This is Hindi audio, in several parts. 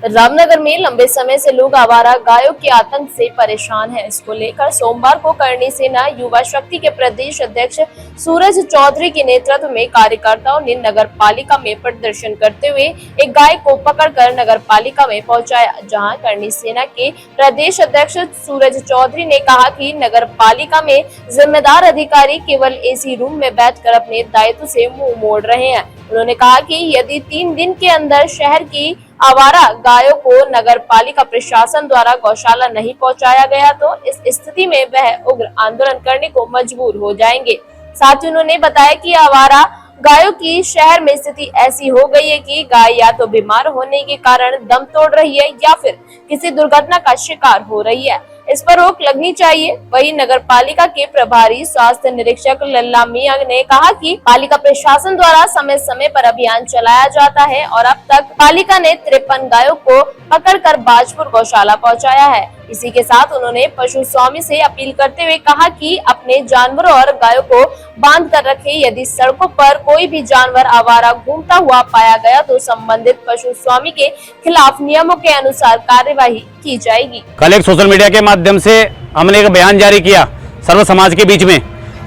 रामनगर में लंबे समय से लोग आवारा गायों के आतंक से परेशान हैं। इसको लेकर सोमवार को करणी सेना युवा शक्ति के प्रदेश अध्यक्ष सूरज चौधरी के नेतृत्व में कार्यकर्ताओं ने नगर पालिका में प्रदर्शन करते हुए एक गाय को पकड़कर नगर पालिका में पहुंचाया, जहां करणी सेना के प्रदेश अध्यक्ष सूरज चौधरी ने कहा कि नगर पालिका में जिम्मेदार अधिकारी केवल एसी रूम में बैठकर अपने दायित्व से मुंह मोड़ रहे हैं। उन्होंने कहा कि यदि 3 दिन के अंदर शहर की आवारा गायों को नगर पालिका प्रशासन द्वारा गौशाला नहीं पहुंचाया गया तो इस स्थिति में वह उग्र आंदोलन करने को मजबूर हो जाएंगे। साथ ही उन्होंने बताया कि आवारा गायों की शहर में स्थिति ऐसी हो गई है कि गाय या तो बीमार होने के कारण दम तोड़ रही है या फिर किसी दुर्घटना का शिकार हो रही है। इस पर रोक लगनी चाहिए। वहीं नगर पालिका के प्रभारी स्वास्थ्य निरीक्षक लल्ला मियां ने कहा कि पालिका प्रशासन द्वारा समय समय पर अभियान चलाया जाता है और अब तक पालिका ने 53 गायों को पकड़कर बाजपुर गौशाला पहुंचाया है। इसी के साथ उन्होंने पशु स्वामी से अपील करते हुए कहा कि अपने जानवरों और गायों को बांध कर रखें। यदि सड़कों पर कोई भी जानवर आवारा घूमता हुआ पाया गया तो संबंधित पशु स्वामी के खिलाफ नियमों के अनुसार कार्यवाही की जाएगी। कल एक सोशल मीडिया के माध्यम से हमने एक बयान जारी किया सर्व समाज के बीच में,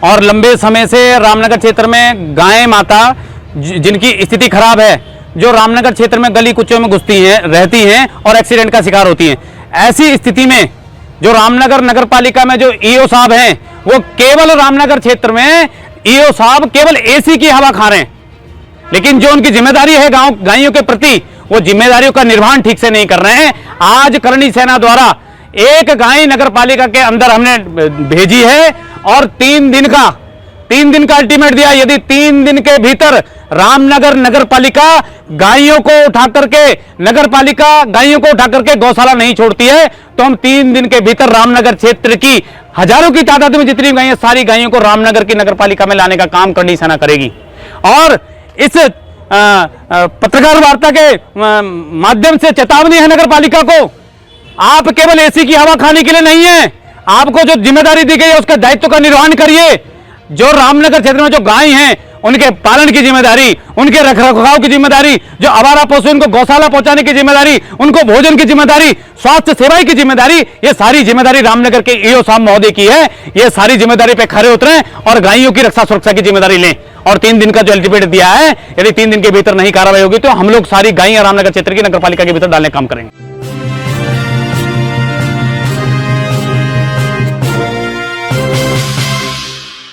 और लंबे समय से रामनगर क्षेत्र में गाय माता जिनकी स्थिति खराब है, जो रामनगर क्षेत्र में गली कुचों में घुसती हैं, रहती हैं और एक्सीडेंट का शिकार होती हैं, ऐसी स्थिति में जो रामनगर नगर पालिका में जो ईओ साहब हैं, वो केवल रामनगर क्षेत्र में ईओ साहब केवल एसी की हवा खा रहे हैं, लेकिन जो उनकी जिम्मेदारी है गायों के प्रति, वो जिम्मेदारियों का निर्वहन ठीक से नहीं कर रहे हैं। आज करणी सेना द्वारा एक गाय नगर पालिका के अंदर हमने भेजी है और 3 दिन का अल्टीमेट दिया। यदि 3 दिन के भीतर रामनगर नगर पालिका गायों को उठा करके गौशाला नहीं छोड़ती है तो हम 3 दिन के भीतर रामनगर क्षेत्र की हजारों की तादाद में जितनी गायें, सारी गायों को रामनगर की नगर पालिका में लाने का काम करणी सेना करेगी। और इस पत्रकार वार्ता के माध्यम से चेतावनी है नगर पालिका को, आप केवल एसी की हवा खाने के लिए नहीं है, आपको जो जिम्मेदारी दी गई है उसके दायित्व का निर्वहन करिए। जो रामनगर क्षेत्र में जो गाय हैं उनके पालन की जिम्मेदारी, उनके रखरखाव की जिम्मेदारी, जो आवारा पशु उनको गौशाला पहुंचाने की जिम्मेदारी, उनको भोजन की जिम्मेदारी, स्वास्थ्य सेवाएं की जिम्मेदारी, ये सारी जिम्मेदारी रामनगर के ईओ साहब महोदय की है। ये सारी जिम्मेदारी पे खरे उतरें और गायों की रक्षा सुरक्षा की जिम्मेदारी लें। और 3 दिन का जो अल्टीमेट दिया है, यदि 3 दिन के भीतर नहीं कार्रवाई होगी तो हम लोग सारी गायें रामनगर क्षेत्र की नगर पालिका के भीतर डालने का काम करेंगे।